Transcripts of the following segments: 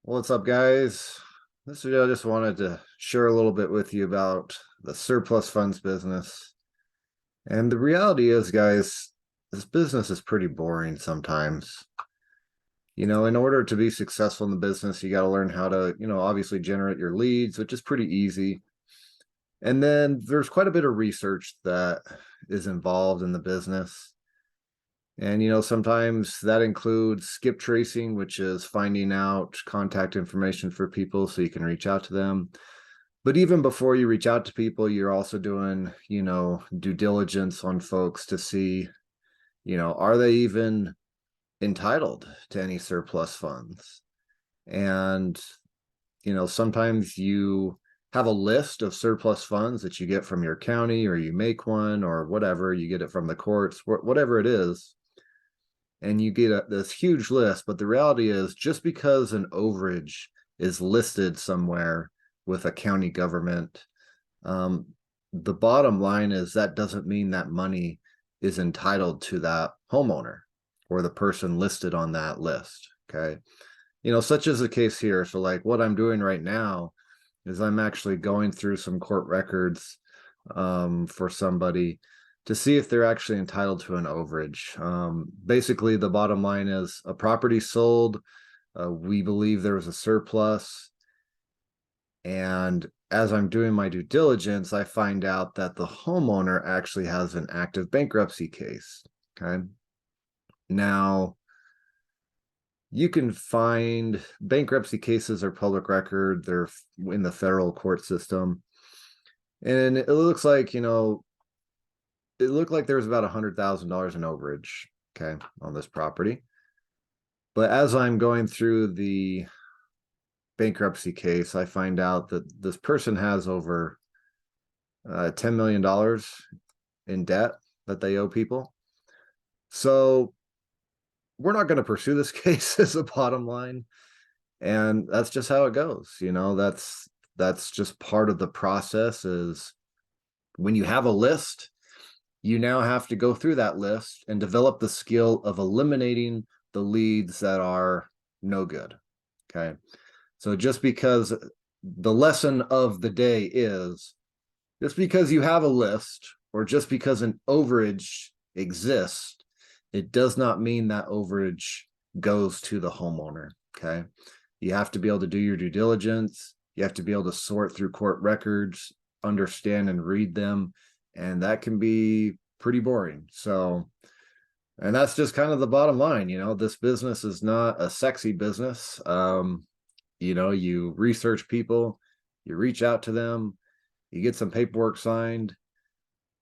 What's up, guys? This video I just wanted to share a little bit with you about the surplus funds business. And the reality is, guys, this business is pretty boring sometimes. In order to be successful in the business, you got to learn how to, obviously generate your leads, which is pretty easy. And then there's quite a bit of research that is involved in the business. And, sometimes that includes skip tracing, which is finding out contact information for people so you can reach out to them. But even before you reach out to people, you're also doing, due diligence on folks to see, are they even entitled to any surplus funds? And, sometimes you have a list of surplus funds that you get from your county, or you make one, or whatever, you get it from the courts, whatever it is, and you get this huge list. But the reality is, just because an overage is listed somewhere with a county government, um, the bottom line is that doesn't mean that money is entitled to that homeowner or the person listed on that list. Okay. Such as the case here. So, like, what I'm doing right now is I'm actually going through some court records for somebody to see if they're actually entitled to an overage. Basically, the bottom line is a property sold. We believe there was a surplus. And as I'm doing my due diligence, I find out that the homeowner actually has an active bankruptcy case. Okay. Now, you can find bankruptcy cases are public record. They're in the federal court system. And it looks like, it looked like there was about $100,000 in overage, okay, on this property. But as I'm going through the bankruptcy case, I find out that this person has over $10 million in debt that they owe people. So we're not going to pursue this case as a bottom line. And that's just how it goes. That's just part of the process. Is when you have a list, you now have to go through that list and develop the skill of eliminating the leads that are no good. Okay. So just because the lesson of the day is, just because you have a list or just because an overage exists, it does not mean that overage goes to the homeowner. Okay. You have to be able to do your due diligence. You have to be able to sort through court records, understand and read them. And that can be pretty boring. So, and that's just kind of the bottom line. This business is not a sexy business. You research people, you reach out to them, you get some paperwork signed,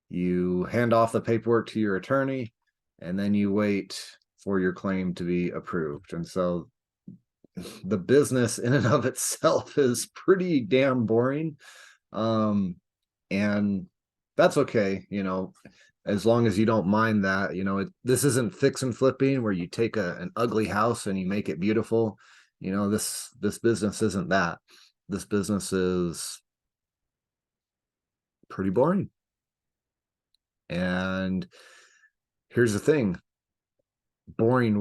you hand off the paperwork to your attorney, and then you wait for your claim to be approved. And so the business in and of itself is pretty damn boring. And that's okay, as long as you don't mind that. This isn't fix and flipping where you take an ugly house and you make it beautiful. This business isn't that. This business is pretty boring. And here's the thing, doing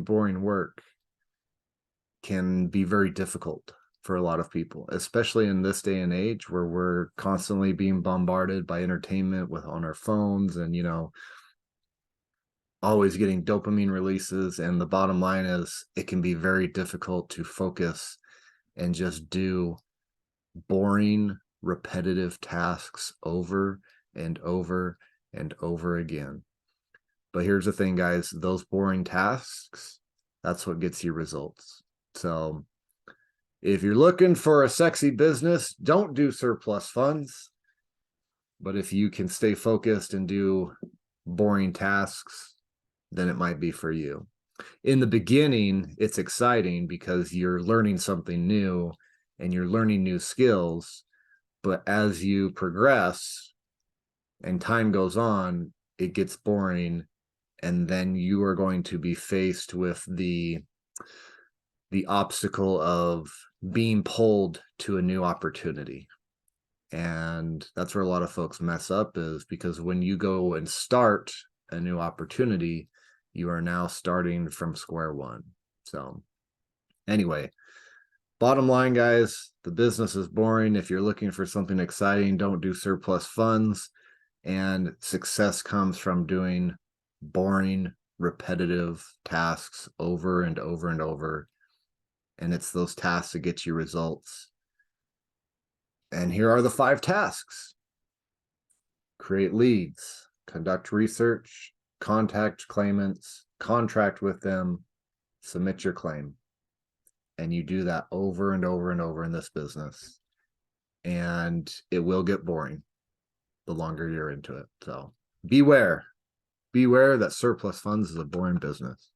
boring work can be very difficult for a lot of people, especially in this day and age where we're constantly being bombarded by entertainment on our phones, and always getting dopamine releases. And the bottom line is, it can be very difficult to focus and just do boring, repetitive tasks over and over and over again. But here's the thing, guys, those boring tasks, that's what gets you results. So if you're looking for a sexy business, don't do surplus funds. But if you can stay focused and do boring tasks, then it might be for you. In the beginning, it's exciting because you're learning something new and you're learning new skills. But as you progress and time goes on, it gets boring. And then you are going to be faced with the obstacle of being pulled to a new opportunity. And that's where a lot of folks mess up, is because when you go and start a new opportunity, you are now starting from square one. So Anyway, bottom line, guys, the business is boring. If you're looking for something exciting, don't do surplus funds. And success comes from doing boring, repetitive tasks over and over and over. And it's those tasks that get you results. And here are the 5 tasks: create leads, conduct research, contact claimants, contract with them, submit your claim. And you do that over and over and over in this business. And it will get boring the longer you're into it. So beware that surplus funds is a boring business.